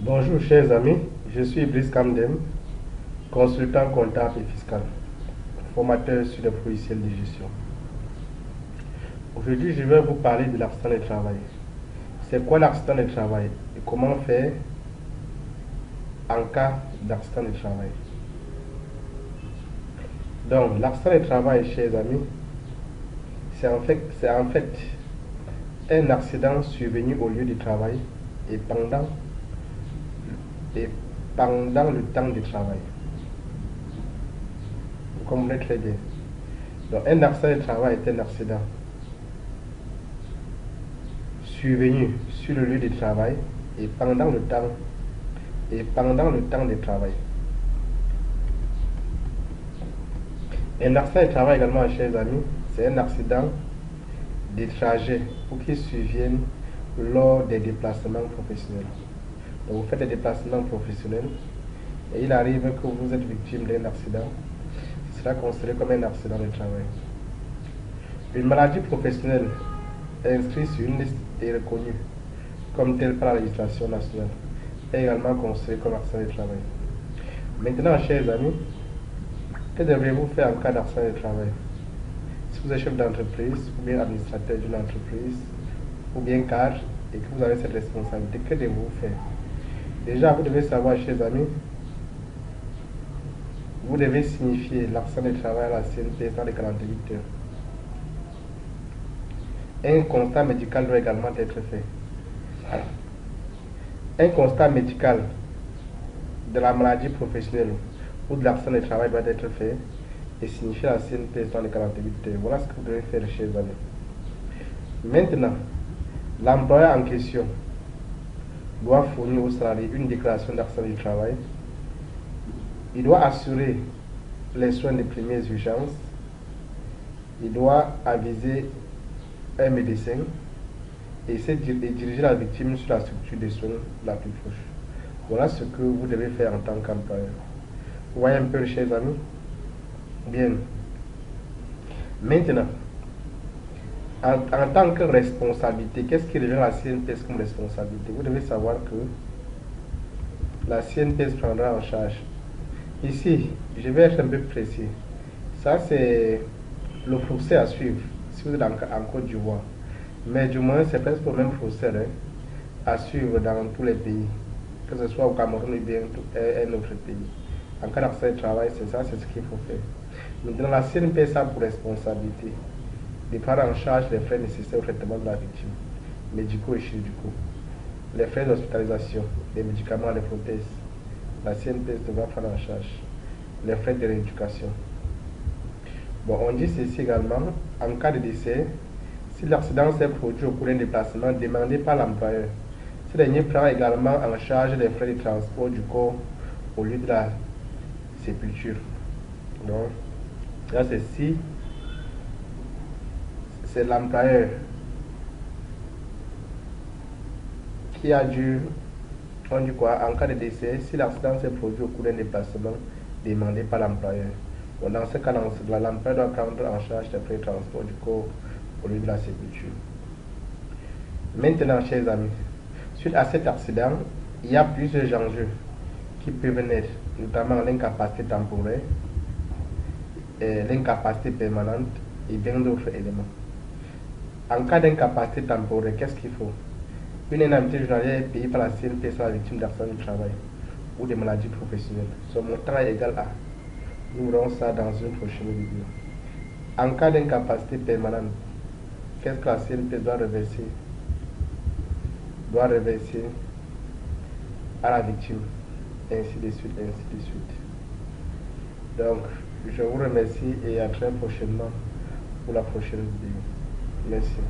Bonjour chers amis, je suis Brice Kamdem, consultant comptable et fiscal, formateur sur les logiciels de gestion. Aujourd'hui, je vais vous parler de l'accident de travail. C'est quoi l'accident de travail et comment faire en cas d'accident de travail? Donc, l'accident de travail, chers amis, c'est en fait un accident survenu au lieu du travail et et pendant le temps de travail. Vous comprenez très bien. Donc, un accident de travail est un accident survenu sur le lieu de travail et pendant le temps de travail. Un accident de travail également, chers amis, c'est un accident de trajet ou qui surviennent lors des déplacements professionnels. Donc vous faites des déplacements professionnels et il arrive que vous êtes victime d'un accident. Ce sera considéré comme un accident de travail. Une maladie professionnelle inscrite sur une liste et reconnue comme telle par la législation nationale est également considérée comme accident de travail. Maintenant, chers amis, que devriez-vous faire en cas d'accident de travail? Si vous êtes chef d'entreprise ou bien administrateur d'une entreprise ou bien cadre et que vous avez cette responsabilité, que devez-vous faire? Déjà, vous devez savoir, chers amis, vous devez signifier l'accident de travail à la CNP dans les 48 heures. Un constat médical doit également être fait. Un constat médical de la maladie professionnelle ou de l'accident de travail doit être fait et signifié à la CNP dans les 48 heures. Voilà ce que vous devez faire, chers amis. Maintenant, l'employeur en question doit fournir au salarié une déclaration d'accident du travail. Il doit assurer les soins de premières urgences. Il doit aviser un médecin et diriger la victime sur la structure de soins la plus proche. Voilà ce que vous devez faire en tant qu'employeur. Vous voyez un peu, chers amis? Bien. Maintenant, en tant que responsabilité, qu'est-ce qui revient à la CNPS comme responsabilité? Vous devez savoir que la CNPS prendra en charge. Ici, je vais être un peu précis. Ça, c'est le procès à suivre si vous êtes en Côte d'Ivoire. Mais du moins, c'est presque le même procès à suivre dans tous les pays, que ce soit au Cameroun ou bien un autre pays. En cas d'accident de travail, c'est ça, c'est ce qu'il faut faire. Maintenant, la CNPS a pour responsabilité de prendre en charge les frais nécessaires au traitement de la victime, médicaux et chirurgicaux, les frais d'hospitalisation, les médicaments, les prothèses. La CNPS devra prendre en charge les frais de rééducation. Bon, on dit ceci également, en cas de décès, si l'accident s'est produit au cours d'un déplacement demandé par l'employeur, ce dernier prend également en charge les frais de transport du corps au lieu de la sépulture. Donc, là c'est si c'est l'employeur qui a dû, on dit quoi, en cas de décès, si l'accident s'est produit au cours d'un déplacement demandé par l'employeur. Bon, dans ce cas, l'employeur doit prendre en charge les frais de transport du corps au lieu de la sépulture. Maintenant, chers amis, suite à cet accident, il y a plusieurs enjeux qui peuvent naître, notamment l'incapacité temporaire, l'incapacité permanente et bien d'autres éléments. En cas d'incapacité temporaire, qu'est-ce qu'il faut? Une indemnité journalière est payée par la CNP sur la victime d'accident du travail ou de maladies professionnelles. Son montant est égal à. Nous verrons ça dans une prochaine vidéo. En cas d'incapacité permanente, qu'est-ce que la CNP doit reverser à la victime, ainsi de suite, ainsi de suite. Donc, je vous remercie et à très prochainement pour la prochaine vidéo. Merci.